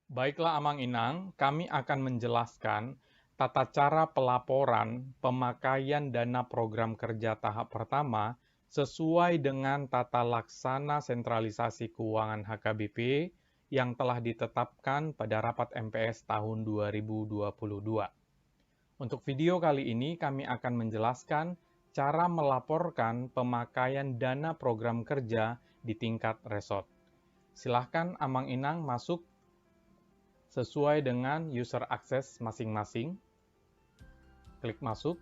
Baiklah Amang Inang, kami akan menjelaskan tata cara pelaporan pemakaian dana program kerja tahap pertama sesuai dengan tata laksana sentralisasi keuangan HKBP yang telah ditetapkan pada rapat MPS tahun 2022. Untuk video kali ini kami akan menjelaskan cara melaporkan pemakaian dana program kerja di tingkat resort. Silahkan Amang Inang masuk sesuai dengan user access masing-masing. Klik masuk.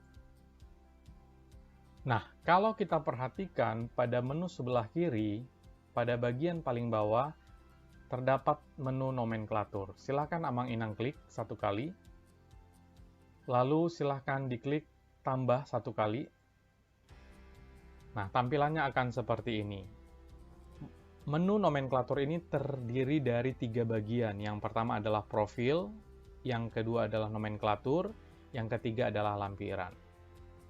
Nah, kalau kita perhatikan pada menu sebelah kiri, pada bagian paling bawah, terdapat menu nomenklatur. Silahkan Amang Inang klik satu kali. Lalu silahkan diklik tambah satu kali. Nah, tampilannya akan seperti ini. Menu nomenklatur ini terdiri dari 3 bagian. Yang pertama adalah profil, yang kedua adalah nomenklatur, yang ketiga adalah lampiran.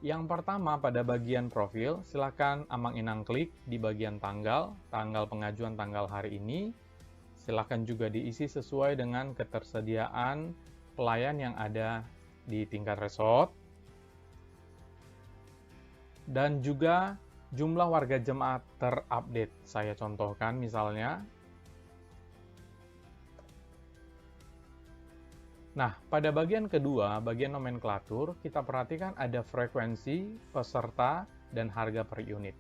Yang pertama pada bagian profil, silakan Amang Inang klik di bagian tanggal pengajuan tanggal hari ini. Silakan juga diisi sesuai dengan ketersediaan pelayan yang ada di tingkat resort. Dan juga jumlah warga jemaat terupdate. Saya contohkan misalnya. Nah, pada bagian kedua, bagian nomenklatur, kita perhatikan ada frekuensi, peserta, dan harga per unit.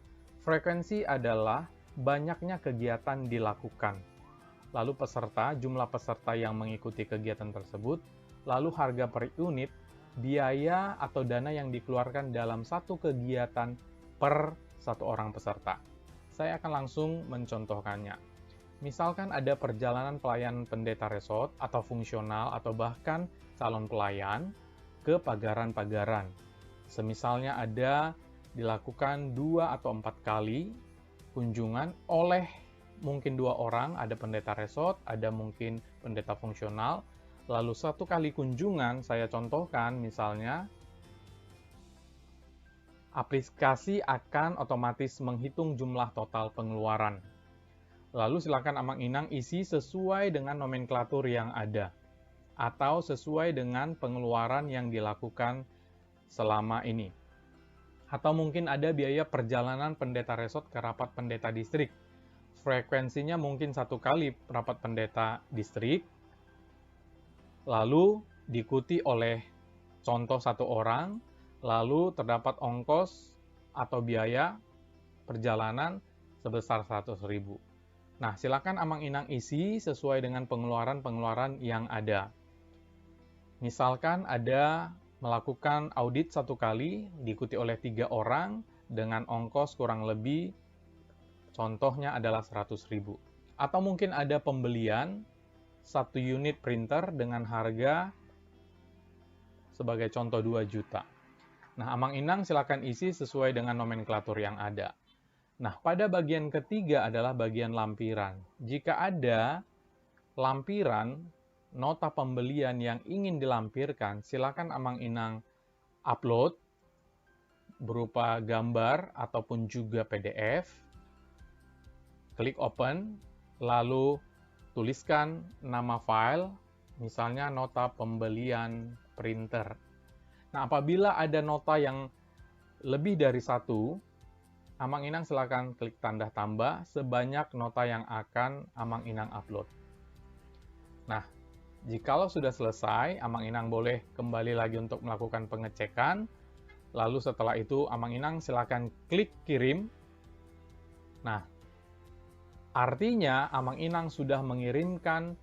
Frekuensi adalah banyaknya kegiatan dilakukan. Lalu peserta, jumlah peserta yang mengikuti kegiatan tersebut. Lalu harga per unit, biaya atau dana yang dikeluarkan dalam satu kegiatan per satu orang peserta. Saya akan langsung mencontohkannya. Misalkan ada perjalanan pelayan pendeta resort atau fungsional atau bahkan calon pelayan ke pagaran-pagaran. Semisalnya ada dilakukan 2 atau 4 kali kunjungan oleh mungkin 2 orang, ada pendeta resort, ada mungkin pendeta fungsional. Lalu 1 kali kunjungan, saya contohkan misalnya, aplikasi akan otomatis menghitung jumlah total pengeluaran. Lalu silakan Amang Inang isi sesuai dengan nomenklatur yang ada, atau sesuai dengan pengeluaran yang dilakukan selama ini. Atau mungkin ada biaya perjalanan pendeta resort ke rapat pendeta distrik. Frekuensinya mungkin 1 kali rapat pendeta distrik, lalu diikuti oleh contoh 1 orang, lalu terdapat ongkos atau biaya perjalanan sebesar 100.000. Nah, silakan Amang Inang isi sesuai dengan pengeluaran-pengeluaran yang ada. Misalkan ada melakukan audit 1 kali, diikuti oleh 3 orang, dengan ongkos kurang lebih, contohnya adalah 100.000. Atau mungkin ada pembelian 1 unit printer dengan harga sebagai contoh 2 juta. Nah, Amang Inang silakan isi sesuai dengan nomenklatur yang ada. Nah, pada bagian ketiga adalah bagian lampiran. Jika ada lampiran, nota pembelian yang ingin dilampirkan, silakan Amang Inang upload berupa gambar ataupun juga PDF. Klik open, lalu tuliskan nama file, misalnya nota pembelian printer. Nah, apabila ada nota yang lebih dari 1, Amang Inang silakan klik tanda tambah sebanyak nota yang akan Amang Inang upload. Nah, jikalau sudah selesai, Amang Inang boleh kembali lagi untuk melakukan pengecekan. Lalu setelah itu, Amang Inang silakan klik kirim. Nah, artinya Amang Inang sudah mengirimkan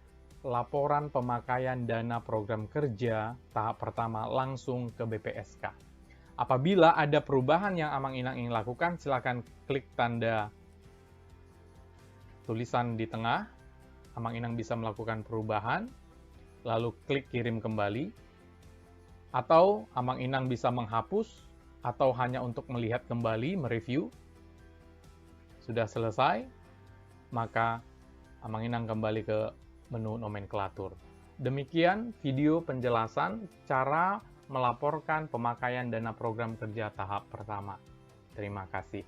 laporan pemakaian dana program kerja tahap pertama langsung ke BPSK. Apabila ada perubahan yang Amang Inang ingin lakukan, silakan klik tanda tulisan di tengah. Amang Inang bisa melakukan perubahan, lalu klik kirim kembali. Atau Amang Inang bisa menghapus, atau hanya untuk melihat kembali, mereview. Sudah selesai, maka Amang Inang kembali ke menu nomenklatur. Demikian video penjelasan cara melaporkan pemakaian dana program kerja tahap pertama. Terima kasih.